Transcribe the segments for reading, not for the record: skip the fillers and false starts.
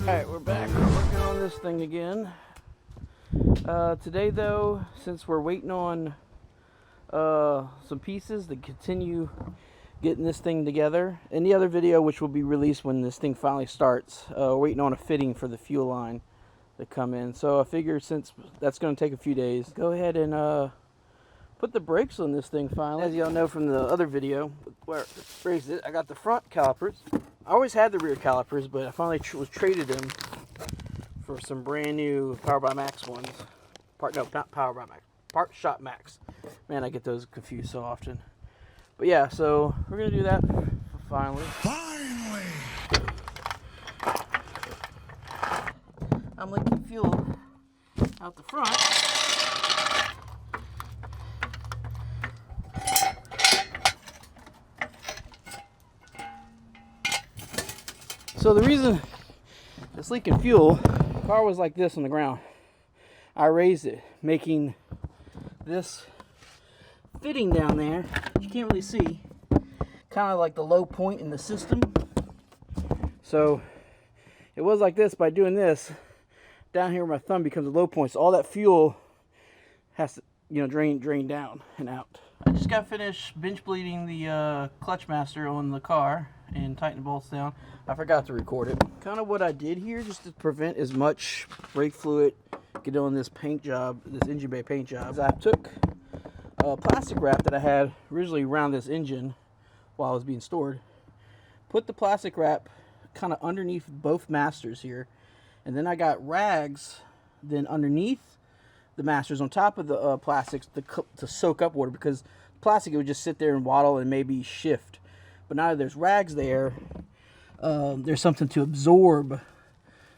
Alright, we're back. We're working on this thing again. Today though, since we're waiting on some pieces to continue getting this thing together, in the other video, which will be released when this thing finally starts, we're waiting on a fitting for the fuel line to come in. So I figured since that's going to take a few days, go ahead and put the brakes on this thing finally. As y'all know from the other video where it raised it, I got the front calipers. I always had the rear calipers, but I finally was traded them for some brand new Power by Max ones. Not Power by Max. Part Shop Max. Man, I get those confused so often. But yeah, so we're gonna do that finally. I'm leaking fuel out the front. So the reason it's leaking fuel, the car was like this on the ground. I raised it, making this fitting down there, you can't really see, kind of like the low point in the system. So it was like this. By doing this, down here where my thumb becomes a low point, so all that fuel has to, drain down and out. I just got finished bench bleeding the clutch master on the car and tighten the bolts down. I forgot to record it. Kind of what I did here, just to prevent as much brake fluid get on this paint job, this engine bay paint job, is I took a plastic wrap that I had originally around this engine while it was being stored, put the plastic wrap kind of underneath both masters here, and then I got rags then underneath the masters on top of the plastics to soak up water, because plastic, it would just sit there and waddle and maybe shift. But now that there's rags there, there's something to absorb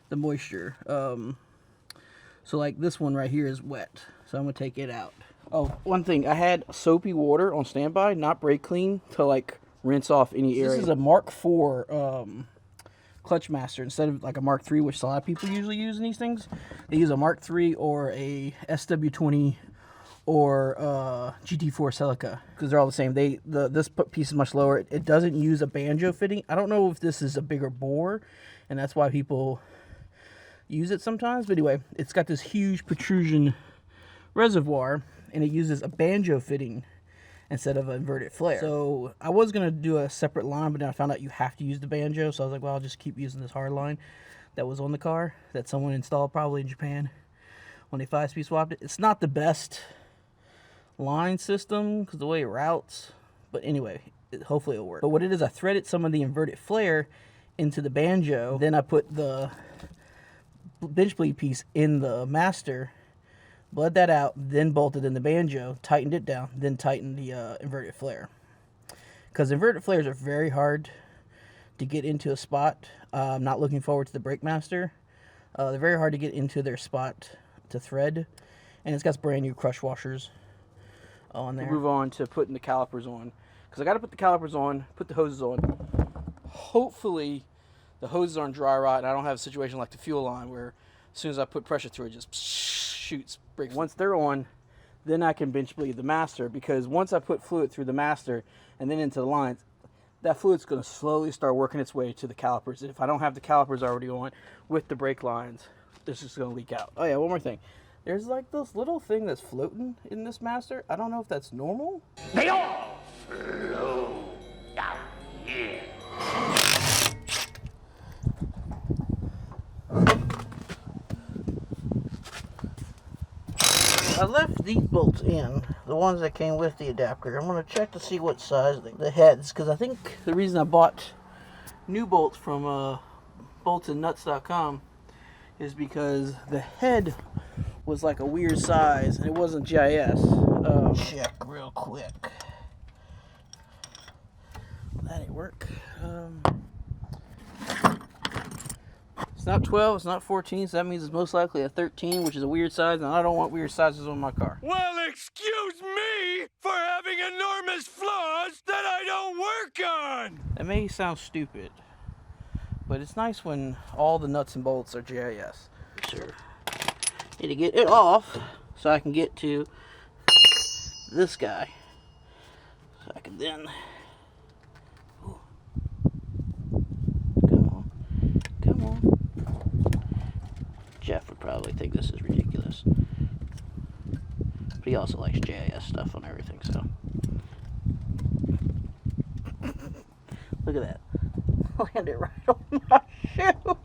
the moisture. So like this one right here is wet, so I'm gonna take it out. Oh, one thing, I had soapy water on standby, not brake clean, to like rinse off any area. This is a Mark IV clutch master instead of like a Mark III, which a lot of people usually use in these things. They use a Mark III or a SW20 or GT4 Celica, because they're all the same. This piece is much lower. It doesn't use a banjo fitting. I don't know if this is a bigger bore, and that's why people use it sometimes. But anyway, it's got this huge protrusion reservoir, and it uses a banjo fitting instead of an inverted flare. So I was going to do a separate line, but then I found out you have to use the banjo. So I was like, well, I'll just keep using this hard line that was on the car that someone installed probably in Japan when they 5-speed swapped it. It's not the best line system because the way it routes, but anyway, hopefully it'll work. But what it is, I threaded some of the inverted flare into the banjo, then I put the bench bleed piece in the master, bled that out, then bolted in the banjo, tightened it down, then tightened the inverted flare. Because inverted flares are very hard to get into a spot. I'm not looking forward to the brake master. They're very hard to get into their spot to thread, and it's got brand new crush washers on there. Move on to putting the calipers on, because I got to put the calipers on, put the hoses on. Hopefully the hoses aren't dry rot and I don't have a situation like the fuel line where as soon as I put pressure through it, just shoots brakes. Once they're on, then I can bench bleed the master, because once I put fluid through the master and then into the lines, that fluid's going to slowly start working its way to the calipers. And if I don't have the calipers already on with the brake lines, this is going to leak out. Oh yeah, one more thing. There's like this little thing that's floating in this master. I don't know if that's normal. They all flow down here. I left these bolts in, the ones that came with the adapter. I'm going to check to see what size the heads, because I think the reason I bought new bolts from boltsandnuts.com is because the head was like a weird size and it wasn't GIS. Check real quick. That ain't work. It's not 12, it's not 14, so that means it's most likely a 13, which is a weird size, and I don't want weird sizes on my car. Well, excuse me for having enormous flaws that I don't work on! That may sound stupid, but it's nice when all the nuts and bolts are GIS. Sure. Need to get it off so I can get to this guy. So I can then... Ooh. Come on. Come on. think this is ridiculous. But he also likes JIS stuff on everything, so. Look at that. Landed right on my shoe.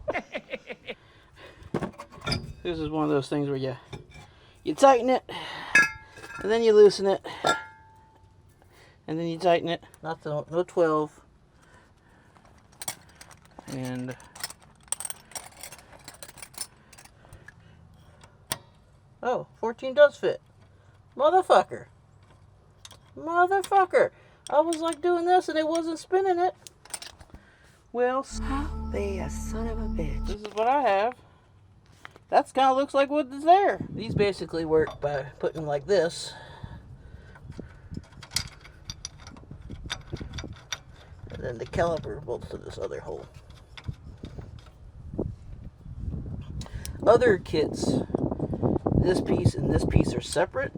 This is one of those things where you tighten it, and then you loosen it, and then you tighten it. No 12. And oh, 14 does fit. Motherfucker. Motherfucker. I was like doing this and it wasn't spinning it. Well, Be a son of a bitch. this is what I have. That's kind of looks like what is there. These basically work by putting them like this. And then the caliper bolts to this other hole. Other kits, this piece and this piece are separate,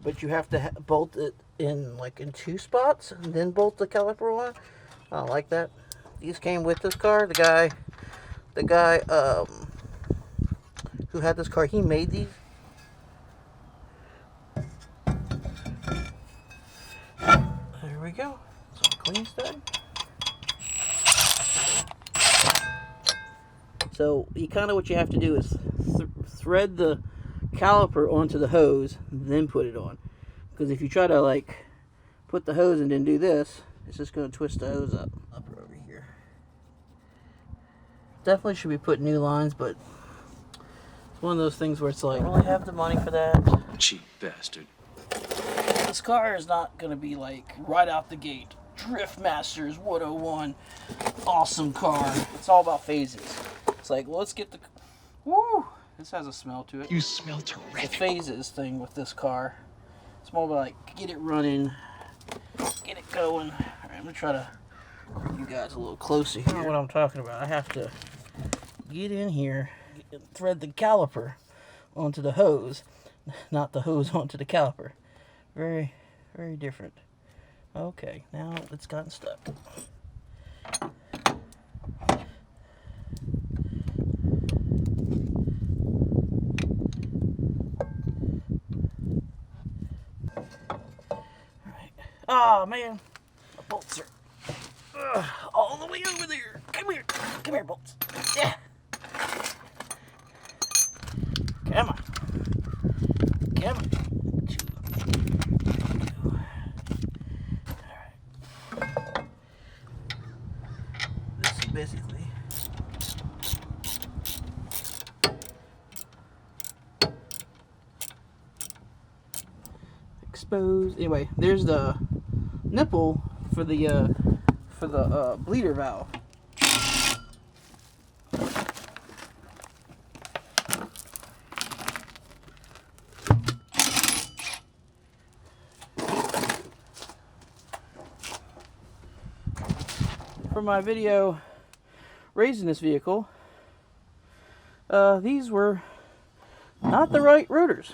but you have to bolt it in like in 2 spots and then bolt the caliper on. I don't like that. These came with this car. The guy who had this car, he made these. There we go. Some clean stud. So what you have to do is thread the caliper onto the hose, then put it on. Because if you try to like put the hose and then do this, it's just going to twist the hose up over here. Definitely should be putting new lines, but it's one of those things where it's like, I don't really have the money for that. Cheap bastard. This car is not going to be like right out the gate, Drift Masters 101, awesome car. It's all about phases. It's like, well, let's get the, woo, this has a smell to it. You smell The terrific. phases thing with this car. It's more about like, get it running, get it going. All right, I'm going to try to bring you guys a little closer here. What I'm talking about, I have to get in here, thread the caliper onto the hose, not the hose onto the caliper. Very, very different. Okay, now it's gotten stuck. Alright. Ah, man. The bolts are all the way over there. Come here. Come here, bolts. Yeah. Come on. Come on. This is basically exposed. Anyway, there's the nipple for the bleeder valve. For my video raising this vehicle, these were not the right rotors.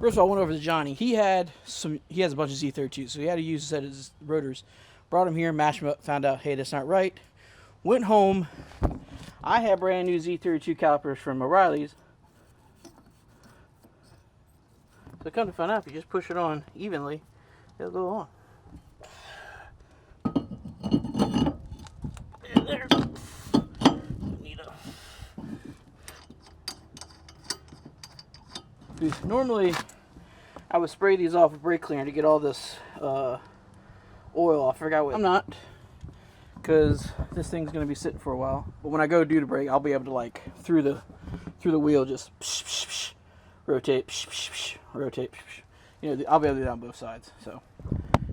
First of all, I went over to Johnny. He has a bunch of Z32s, so he had to use a set of his rotors. Brought them here, matched them up, found out, hey, that's not right. Went home. I had brand new Z32 calipers from O'Reilly's. So come to find out, if you just push it on evenly, it'll go on. There. Normally, I would spray these off with brake cleaner to get all this oil off. I forgot what. I'm not, because this thing's gonna be sitting for a while. But when I go do the brake, I'll be able to like through the wheel just rotate, rotate. You know, I'll be able to do that on both sides. So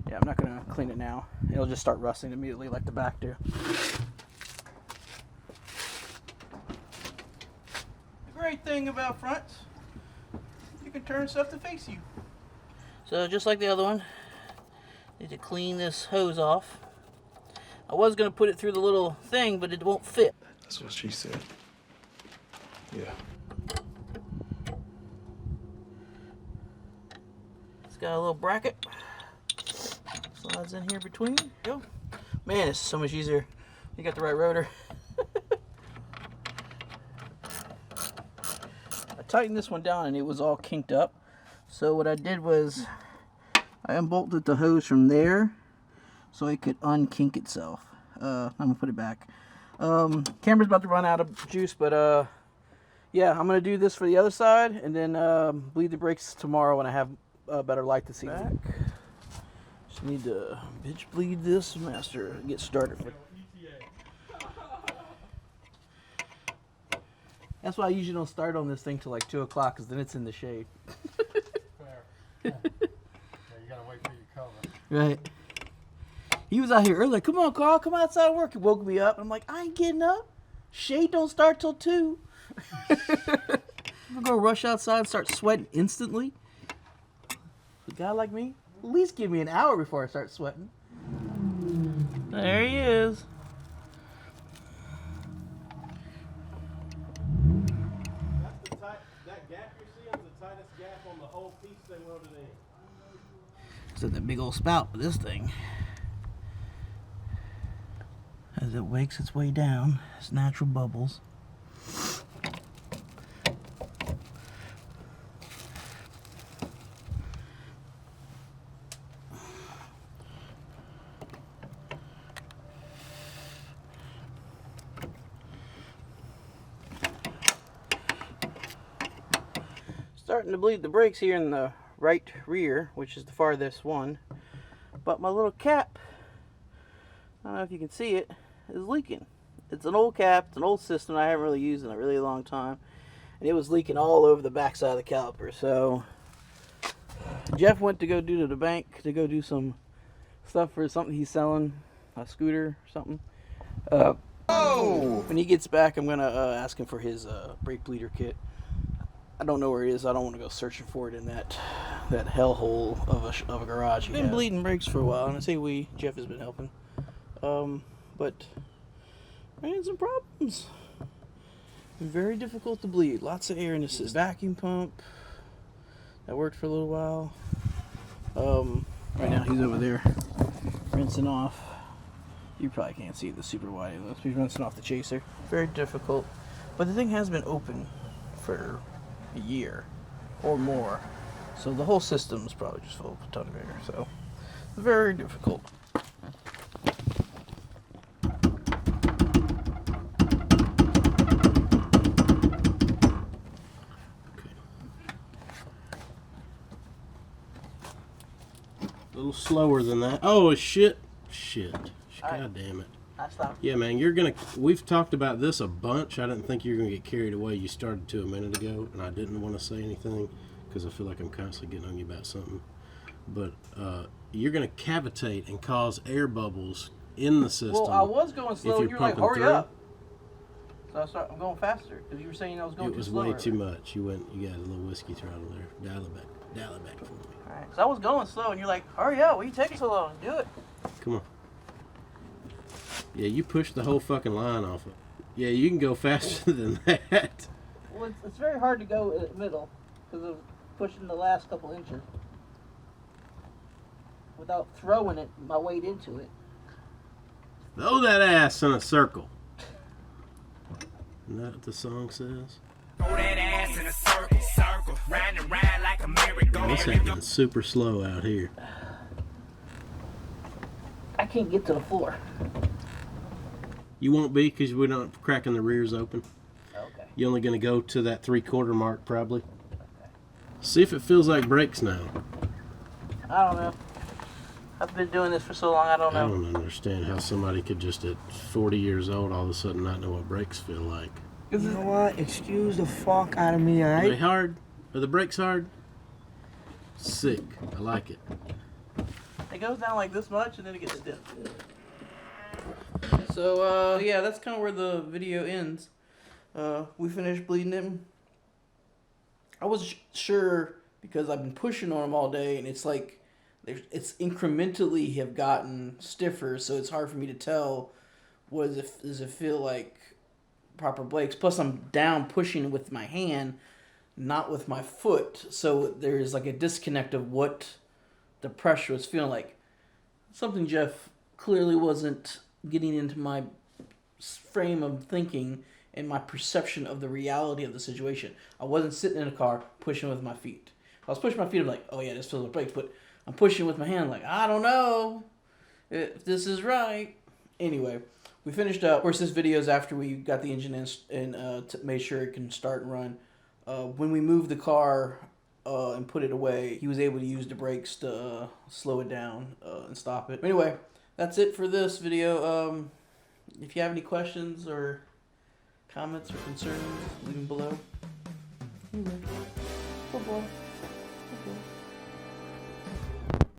yeah, I'm not gonna clean it now. It'll just start rusting immediately, like the back do. The great thing about fronts, you can turn stuff to face you. So just like the other one, need to clean this hose off. I was gonna put it through the little thing, but it won't fit. That's what she said. Yeah. It's got a little bracket. Slides in here between. Go. Man, it's so much easier. You got the right rotor. tightened this one down and it was all kinked up. So what I did was I unbolted the hose from there so it could unkink itself. I'm gonna put it back. Camera's about to run out of juice, but yeah, I'm gonna do this for the other side and then bleed the brakes tomorrow when I have a better light to see. Back. Just need to bitch bleed this master. Get started with. That's why I usually don't start on this thing till like 2 o'clock, because then it's in the shade. Fair. Yeah, you gotta wait for your cover. Right. He was out here early, like, come on, Carl, come outside and work. He woke me up. I'm like, I ain't getting up. Shade don't start till 2. I'm gonna rush outside and start sweating instantly. A guy like me, at least give me an hour before I start sweating. There he is. That gap you're seeing is the tightest gap on the whole piece they welded in. So that big old spout with this thing. As it wakes its way down, it's natural bubbles. Starting to bleed the brakes here in the right rear, which is the farthest one. But my little cap, I don't know if you can see it, is leaking. It's an old cap, it's an old system I haven't really used in a really long time. And it was leaking all over the backside of the caliper. So Jeff went to go to the bank to go do some stuff for something he's selling, a scooter or something. When he gets back, I'm gonna ask him for his brake bleeder kit. I don't know where it is. I don't want to go searching for it in that hellhole of a garage. Been bleeding brakes for a while, and I say Jeff has been helping. But ran some problems. Very difficult to bleed. Lots of air in the system. Vacuum pump that worked for a little while. Right now he's over there rinsing off. You probably can't see the super wide. He's rinsing off the chaser. Very difficult, but the thing has been open for a year or more, so the whole system is probably just full of a ton of air. So very difficult. A little slower than that. Oh, shit. God damn it. I stopped. Yeah, man, we've talked about this a bunch. I didn't think you were going to get carried away. You started to a minute ago, and I didn't want to say anything because I feel like I'm constantly getting on you about something. But you're going to cavitate and cause air bubbles in the system. Well, I was going slow, and you were like, hurry through. up. So I'm going faster, because you were saying I was going too slow. It was way too much. You got a little whiskey throttle there. Dial it back for me. All right, because I was going slow, and you're like, hurry up, why are you taking so long? Do it. Come on. Yeah, you pushed the whole fucking line off it. Yeah, you can go faster than that. Well, it's very hard to go in the middle because of pushing the last couple inches without throwing my weight into it. Throw that ass in a circle. Isn't that what the song says? Throw that ass in a circle, round and round like a merry-go-round. It's happening super slow out here. I can't get to the floor. You won't be because we're not cracking the rears open. Okay. You're only going to go to that 3/4 mark probably. Okay. See if it feels like brakes now. I don't know. I've been doing this for so long, I don't know. I don't understand how somebody could just at 40 years old all of a sudden not know what brakes feel like. You know what? Excuse the fuck out of me, Are they alright? hard? Are the brakes hard? Sick. I like it. It goes down like this much and then it gets stiff. So, yeah, that's kind of where the video ends. We finished bleeding him. I was sure because I've been pushing on him all day and it's like, it's incrementally have gotten stiffer, so it's hard for me to tell does it feel like proper brakes. Plus, I'm down pushing with my hand, not with my foot, so there's like a disconnect of what the pressure was feeling like. Something Jeff clearly wasn't getting into my frame of thinking and my perception of the reality of the situation. I wasn't sitting in a car pushing with my feet. If I was pushing my feet, I'm like, oh yeah, this feels like brakes, but I'm pushing with my hand like, I don't know if this is right. Anyway, we finished up. Of course, this video is after we got the engine in and made sure it can start and run. When we moved the car and put it away, he was able to use the brakes to slow it down and stop it. Anyway, that's it for this video. If you have any questions or comments or concerns, leave them below. Anyway, bye-bye.